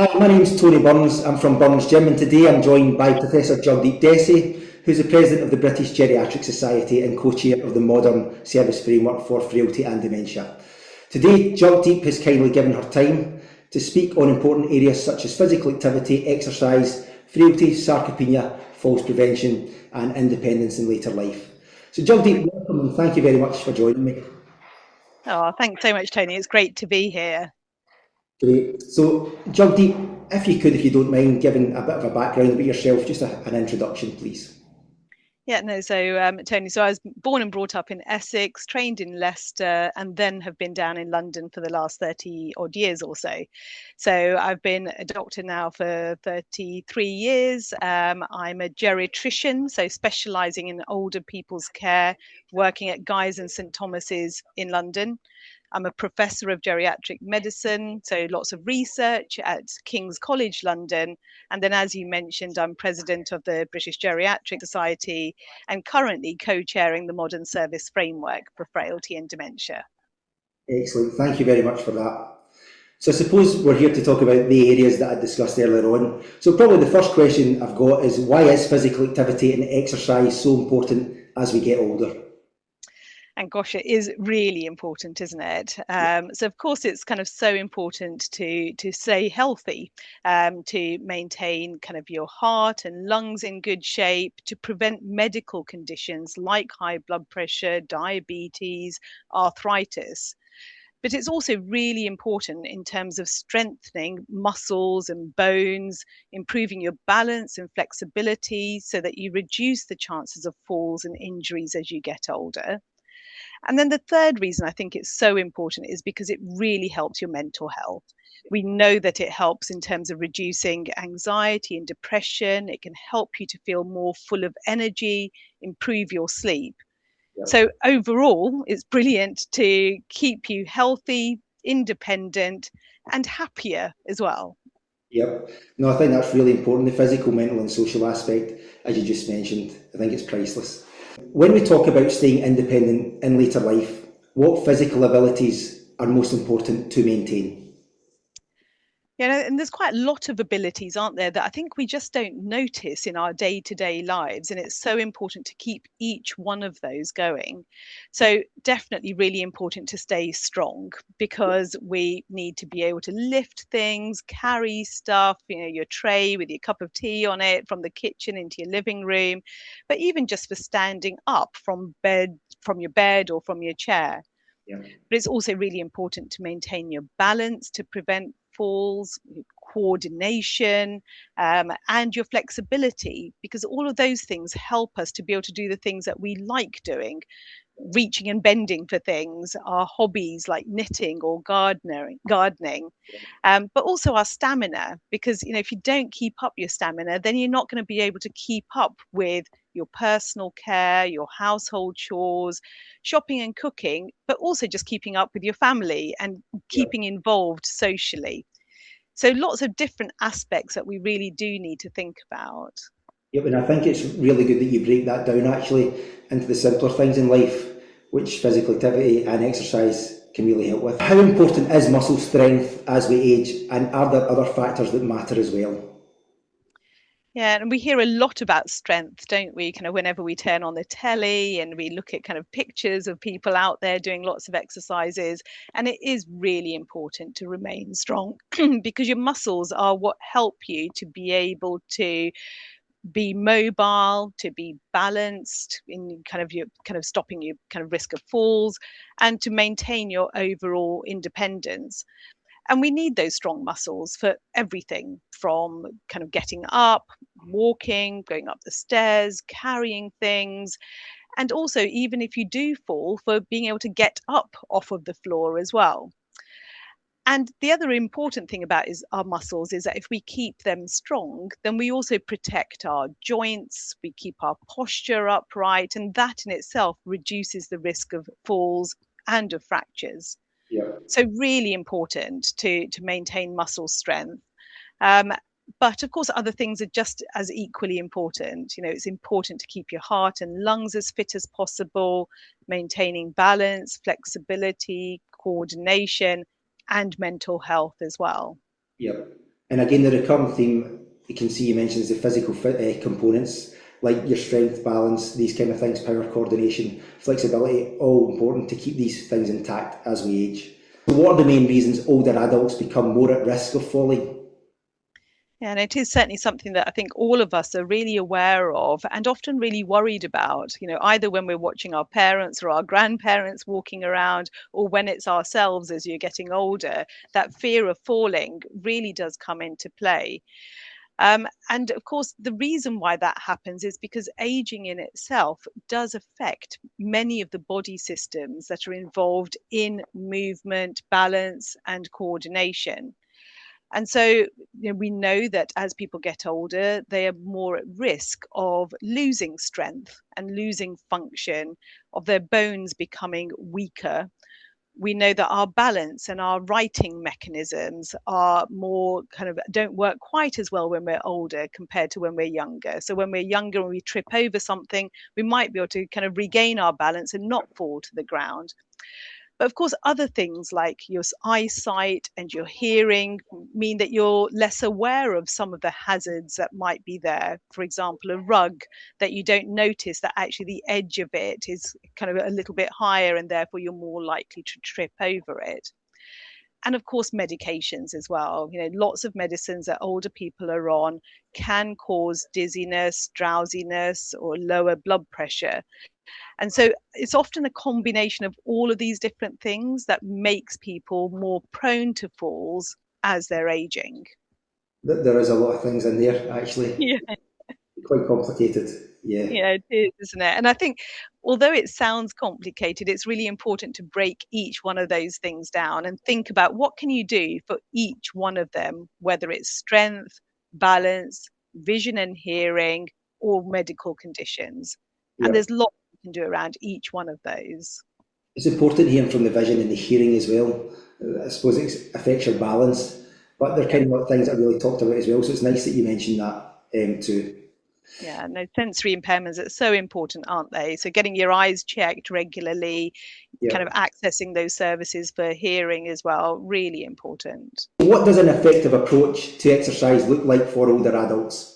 Hi, my name's Tony Burns. I'm from Burns Gym, and today I'm joined by Professor Jugdeep Dhesi, who's the President of the British Geriatrics Society and co-chair of the Modern Service Framework for Frailty and Dementia. Today, Jugdeep has kindly given her time to speak on important areas such as physical activity, exercise, frailty, sarcopenia, falls prevention, and independence in later life. So, Jugdeep, welcome and thank you very much for joining me. Oh, thanks so much, Tony. It's great to be here. Great. So, Jugdeep, if you don't mind giving a bit of a background about yourself, just an introduction, please. Yeah, no, so Tony, so I was born and brought up in Essex, trained in Leicester, and then have been down in London for the last 30 odd years or so. So I've been a doctor now for 33 years. I'm a geriatrician, so specialising in older people's care, working at Guy's and St Thomas's in London. I'm a professor of geriatric medicine, so lots of research at King's College London. And then, as you mentioned, I'm president of the British Geriatric Society and currently co-chairing the Modern Service Framework for Frailty and Dementia. Excellent. Thank you very much for that. So I suppose we're here to talk about the areas that I discussed earlier on. So probably the first question I've got is, why is physical activity and exercise so important as we get older? And gosh, it is really important, isn't it? So of course, it's kind of so important to stay healthy, to maintain kind of your heart and lungs in good shape, to prevent medical conditions like high blood pressure, diabetes, arthritis. But it's also really important in terms of strengthening muscles and bones, improving your balance and flexibility so that you reduce the chances of falls and injuries as you get older. And then the third reason I think it's so important is because it really helps your mental health. We know that it helps in terms of reducing anxiety and depression. It can help you to feel more full of energy, improve your sleep. So overall, it's brilliant to keep you healthy, independent, and happier as well. Yep. No, I think that's really important. The physical, mental, and social aspect, as you just mentioned, I think it's priceless. When we talk about staying independent in later life, what physical abilities are most important to maintain? And there's quite a lot of abilities, aren't there, that I think we just don't notice in our day-to-day lives. And it's so important to keep each one of those going. So definitely really important to stay strong because we need to be able to lift things, carry stuff, your tray with your cup of tea on it from the kitchen into your living room, but even just for standing up from your bed or from your chair. Yeah. But it's also really important to maintain your balance to prevent falls, coordination, and your flexibility, because all of those things help us to be able to do the things that we like doing, reaching and bending for things, our hobbies like knitting or gardening, but also our stamina, because if you don't keep up your stamina, then you're not going to be able to keep up with your personal care, your household chores, shopping and cooking, but also just keeping up with your family and keeping involved socially. So lots of different aspects that we really do need to think about. Yep, and I think it's really good that you break that down actually into the simpler things in life, which physical activity and exercise can really help with. How important is muscle strength as we age, and are there other factors that matter as well? Yeah, and we hear a lot about strength, don't we? Kind of whenever we turn on the telly and we look at kind of pictures of people out there doing lots of exercises. And it is really important to remain strong because your muscles are what help you to be able to be mobile, to be balanced in kind of stopping you kind of risk of falls, and to maintain your overall independence. And we need those strong muscles for everything from kind of getting up, walking, going up the stairs, carrying things, and also even if you do fall, for being able to get up off of the floor as well. And the other important thing about our muscles is that if we keep them strong, then we also protect our joints, we keep our posture upright, and that in itself reduces the risk of falls and of fractures. Yeah. So really important to maintain muscle strength. But of course, other things are just as equally important. It's important to keep your heart and lungs as fit as possible, maintaining balance, flexibility, coordination, and mental health as well. Yep. And again, the recurrent theme you can see you mentions the physical components like your strength, balance, these kind of things, power, coordination, flexibility, all important to keep these things intact as we age. So what are the main reasons older adults become more at risk of falling? Yeah, and it is certainly something that I think all of us are really aware of and often really worried about, either when we're watching our parents or our grandparents walking around, or when it's ourselves as you're getting older, that fear of falling really does come into play. And of course, the reason why that happens is because aging in itself does affect many of the body systems that are involved in movement, balance, and coordination. And so we know that as people get older, they are more at risk of losing strength and losing function, of their bones becoming weaker. We know that our balance and our writing mechanisms are more don't work quite as well when we're older compared to when we're younger. So when we're younger and we trip over something, we might be able to kind of regain our balance and not fall to the ground. But of course, other things like your eyesight and your hearing mean that you're less aware of some of the hazards that might be there. For example, a rug that you don't notice that actually the edge of it is kind of a little bit higher and therefore you're more likely to trip over it. And of course, medications as well. Lots of medicines that older people are on can cause dizziness, drowsiness, or lower blood pressure. And so it's often a combination of all of these different things that makes people more prone to falls as they're aging. There is a lot of things in there, actually. Yeah, Quite complicated. Yeah. yeah, it is, isn't it? And I think although it sounds complicated, it's really important to break each one of those things down and think about what can you do for each one of them, whether it's strength, balance, vision and hearing, or medical conditions. And Yeah. there's lots you can do around each one of those. It's important hearing from the vision and the hearing as well. I suppose it affects your balance, but they're Yeah. kind of things that I really talked about as well. So it's nice that you mentioned that too. Yeah, no, sensory impairments are so important, aren't they? So getting your eyes checked regularly, Yeah. kind of accessing those services for hearing as well, really important. What does an effective approach to exercise look like for older adults?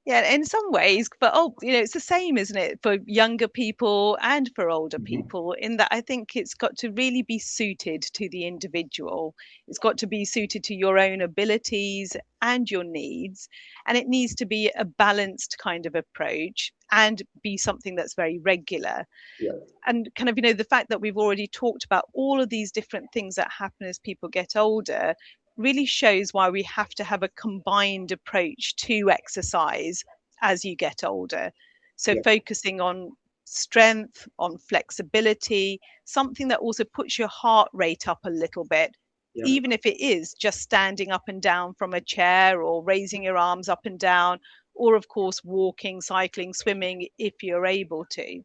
Yeah, in some ways, but it's the same, isn't it, for younger people and for older Mhm. people, in that I think it's got to really be suited to the individual. It's got to be suited to your own abilities and your needs. And it needs to be a balanced kind of approach and be something that's very regular. Yeah. And kind of, the fact that we've already talked about all of these different things that happen as people get older really shows why we have to have a combined approach to exercise as you get older. So Yeah. focusing on strength, on flexibility, something that also puts your heart rate up a little bit, Yeah. even if it is just standing up and down from a chair or raising your arms up and down, or of course walking, cycling, swimming if you're able to.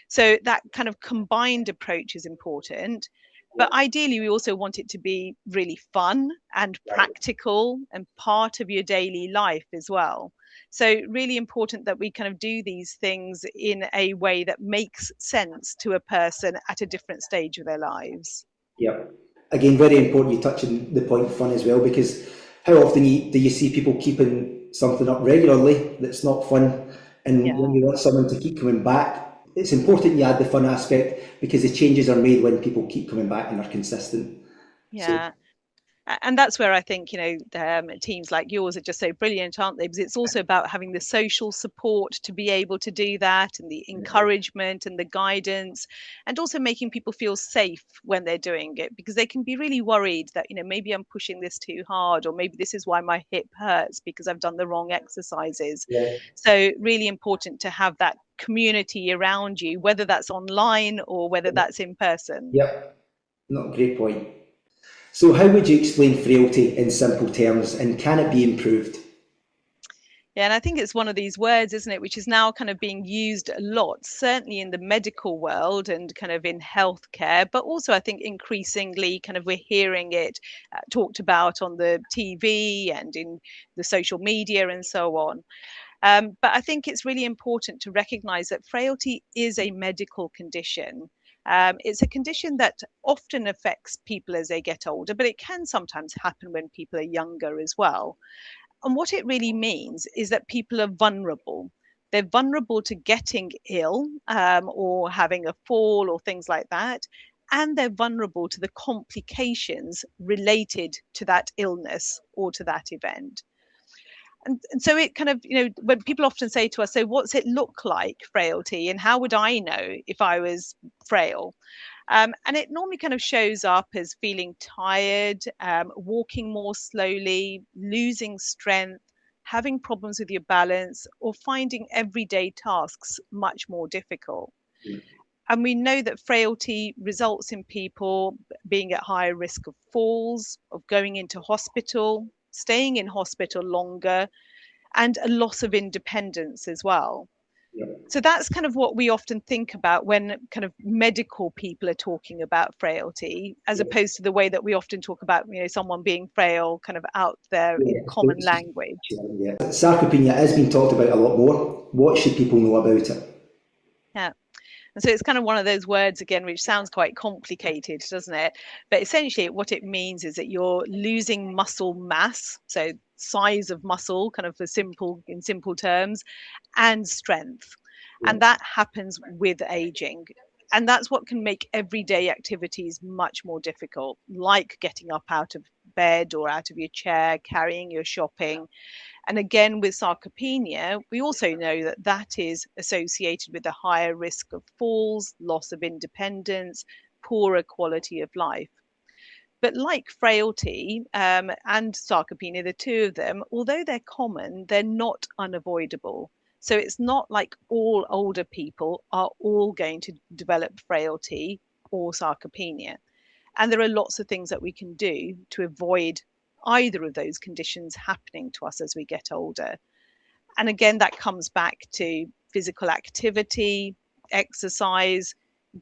So that kind of combined approach is important. Yeah. But ideally, we also want it to be really fun and Right. practical and part of your daily life as well. So, really important that we kind of do these things in a way that makes sense to a person at a different stage of their lives. Yeah. Again, very important you touch on the point of fun as well, because how often do you see people keeping something up regularly that's not fun? And when Yeah, you want someone to keep coming back, it's important you add the fun aspect because the changes are made when people keep coming back and are consistent. So, yeah. And that's where I think teams like yours are just so brilliant, aren't they? Because it's also about having the social support to be able to do that, and the encouragement and the guidance, and also making people feel safe when they're doing it, because they can be really worried that maybe I'm pushing this too hard, or maybe this is why my hip hurts because I've done the wrong exercises. yeah, So really important to have that community around you, whether that's online or whether that's in person. yep, not a great point. So, how would you explain frailty in simple terms, and can it be improved? Yeah, and I think it's one of these words, isn't it, which is now kind of being used a lot, certainly in the medical world and kind of in healthcare, but also I think increasingly kind of we're hearing it talked about on the TV and in the social media and so on. But I think it's really important to recognize that frailty is a medical condition. It's a condition that often affects people as they get older, but it can sometimes happen when people are younger as well. And what it really means is that people are vulnerable. They're vulnerable to getting ill, or having a fall or things like that. And they're vulnerable to the complications related to that illness or to that event. And so it kind of, when people often say to us, so what's it look like, frailty, and how would I know if I was frail? And it normally kind of shows up as feeling tired, walking more slowly, losing strength, having problems with your balance, or finding everyday tasks much more difficult. Yeah. And we know that frailty results in people being at higher risk of falls, of going into hospital, staying in hospital longer, and a loss of independence as well. Yeah. So that's kind of what we often think about when kind of medical people are talking about frailty, as opposed to the way that we often talk about, someone being frail kind of out there in common language. Yeah. Sarcopenia has been talked about a lot more. What should people know about it? Yeah. And so it's kind of one of those words, again, which sounds quite complicated, doesn't it? But essentially what it means is that you're losing muscle mass, so size of muscle, kind of in simple terms, and strength. Yeah. And that happens with aging. And that's what can make everyday activities much more difficult, like getting up out of bed or out of your chair, carrying your shopping. And again, with sarcopenia, we also know that that is associated with a higher risk of falls, loss of independence, poorer quality of life. But like frailty and sarcopenia, the two of them, although they're common, they're not unavoidable. So it's not like all older people are all going to develop frailty or sarcopenia. And there are lots of things that we can do to avoid either of those conditions happening to us as we get older. And again, that comes back to physical activity, exercise,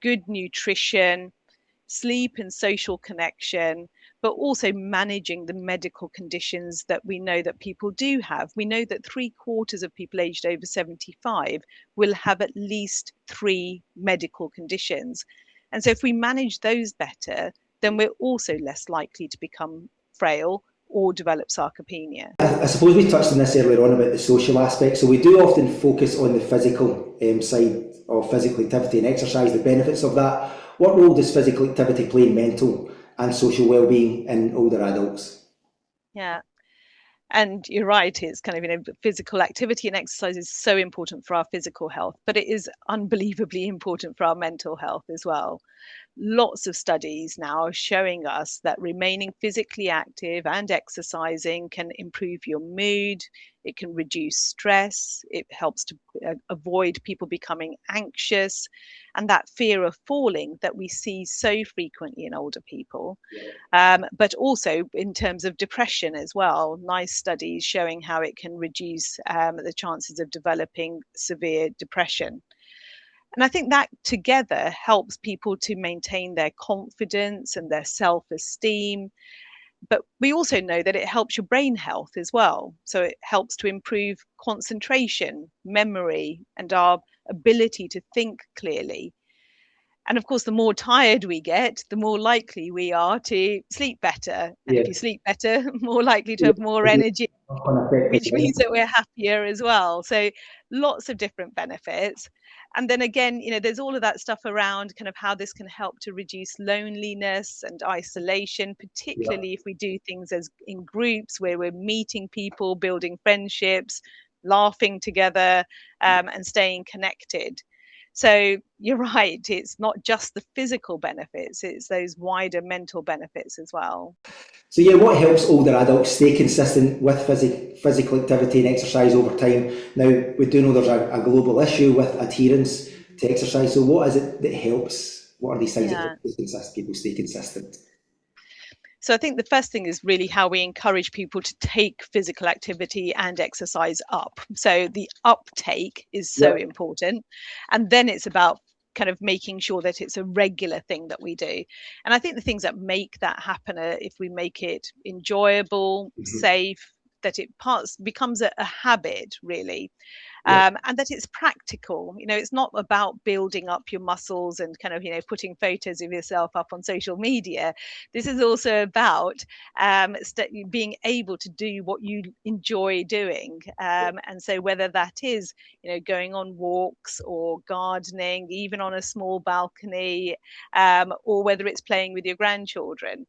good nutrition, sleep and social connection, but also managing the medical conditions that we know that people do have. We know that 3/4 of people aged over 75 will have at least 3 medical conditions. And so if we manage those better, then we're also less likely to become frail or develop sarcopenia. I suppose we touched on this earlier on about the social aspect. So we do often focus on the physical side of physical activity and exercise, the benefits of that. What role does physical activity play in mental and social well-being in older adults? Yeah. And you're right, it's kind of, physical activity and exercise is so important for our physical health, but it is unbelievably important for our mental health as well. Lots of studies now are showing us that remaining physically active and exercising can improve your mood, it can reduce stress, it helps to avoid people becoming anxious, and that fear of falling that we see so frequently in older people. But also in terms of depression as well, nice studies showing how it can reduce the chances of developing severe depression. And I think that together helps people to maintain their confidence and their self-esteem. But we also know that it helps your brain health as well. So it helps to improve concentration, memory, and our ability to think clearly. And of course, the more tired we get, the more likely we are to sleep better. And if you sleep better, more likely to have more energy, which means that we're happier as well. So lots of different benefits. And then again, there's all of that stuff around kind of how this can help to reduce loneliness and isolation, particularly if we do things as in groups where we're meeting people, building friendships, laughing together, and staying connected. So you're right, it's not just the physical benefits, it's those wider mental benefits as well. So yeah, what helps older adults stay consistent with physical activity and exercise over time? Now, we do know there's a global issue with adherence to exercise, so what is it that helps? What are these things that help people stay consistent? So I think the first thing is really how we encourage people to take physical activity and exercise up. So the uptake is so important. And then it's about kind of making sure that it's a regular thing that we do. And I think the things that make that happen are if we make it enjoyable, safe, that it becomes a habit, really. And that it's practical. It's not about building up your muscles and kind of, putting photos of yourself up on social media. This is also about being able to do what you enjoy doing. And so whether that is, going on walks or gardening, even on a small balcony, or whether it's playing with your grandchildren.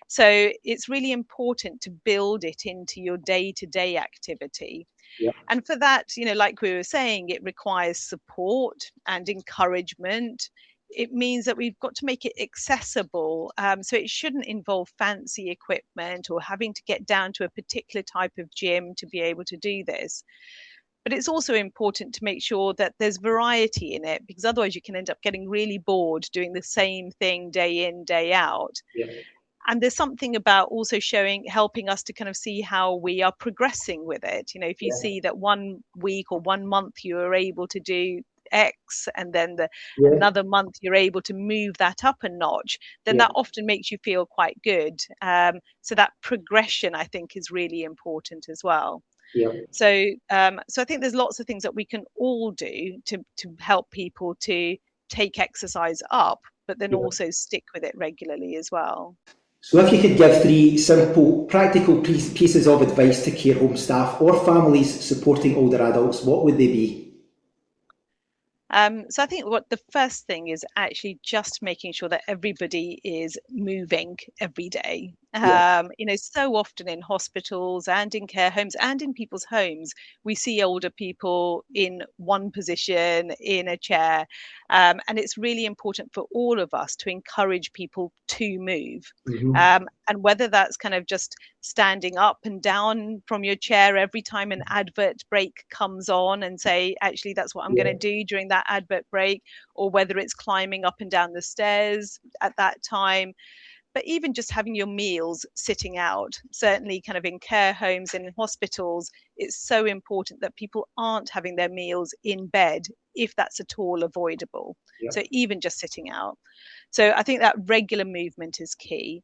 So it's really important to build it into your day-to-day activity. Yeah. And for that, like we were saying, it requires support and encouragement. It means that we've got to make it accessible. So it shouldn't involve fancy equipment or having to get down to a particular type of gym to be able to do this. But it's also important to make sure that there's variety in it, because otherwise you can end up getting really bored doing the same thing day in, day out. Yeah. And there's something about also helping us to kind of see how we are progressing with it. If you see that 1 week or 1 month you are able to do X, and then another month you're able to move that up a notch, then that often makes you feel quite good. So that progression, I think, is really important as well. Yeah. So I think there's lots of things that we can all do to help people to take exercise up, but then also stick with it regularly as well. So if you could give 3 simple, practical pieces of advice to care home staff or families supporting older adults, what would they be? So I think what the first thing is actually just making sure that everybody is moving every day. So often in hospitals and in care homes and in people's homes, we see older people in one position in a chair. And it's really important for all of us to encourage people to move. And whether that's kind of just standing up and down from your chair every time an advert break comes on and say, actually, that's what I'm going to do during that advert break, or whether it's climbing up and down the stairs at that time. But even just having your meals sitting out, certainly kind of in care homes and in hospitals, it's so important that people aren't having their meals in bed if that's at all avoidable. So even just sitting out. So I think that regular movement is key.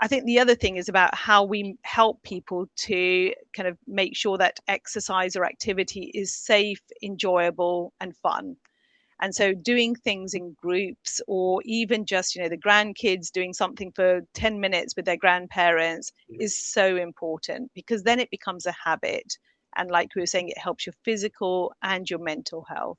I think the other thing is about how we help people to kind of make sure that exercise or activity is safe, enjoyable, and fun. And so doing things in groups, or even just, the grandkids doing something for 10 minutes with their grandparents is so important, because then it becomes a habit. And like we were saying, it helps your physical and your mental health.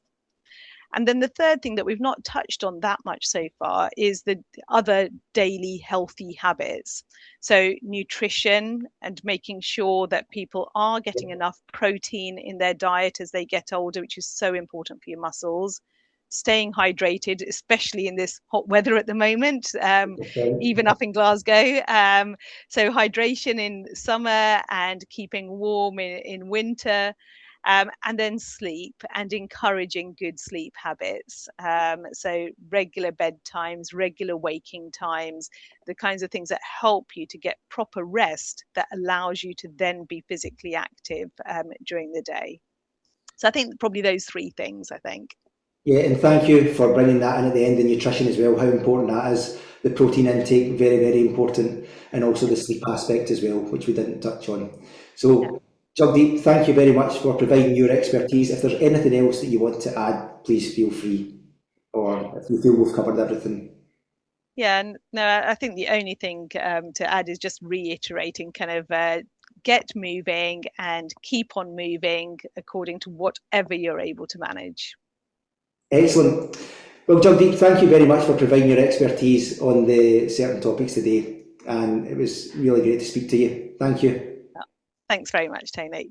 And then the third thing that we've not touched on that much so far is the other daily healthy habits. So nutrition and making sure that people are getting enough protein in their diet as they get older, which is so important for your muscles. Staying hydrated, especially in this hot weather at the moment, even up in Glasgow. So hydration in summer and keeping warm in winter. And then sleep, and encouraging good sleep habits. So regular bedtimes, regular waking times, the kinds of things that help you to get proper rest that allows you to then be physically active during the day. So I think probably those 3 things, I think. Yeah, and thank you for bringing that in at the end, the nutrition as well, how important that is. The protein intake, very, very important, and also the sleep aspect as well, which we didn't touch on. So, Jugdeep, thank you very much for providing your expertise. If there's anything else that you want to add, please feel free, or if you feel we've covered everything. Yeah, no, I think the only thing to add is just reiterating kind of get moving and keep on moving according to whatever you're able to manage. Excellent. Well, Jugdeep, thank you very much for providing your expertise on the certain topics today, and it was really great to speak to you. Thank you. Thanks very much, Tony.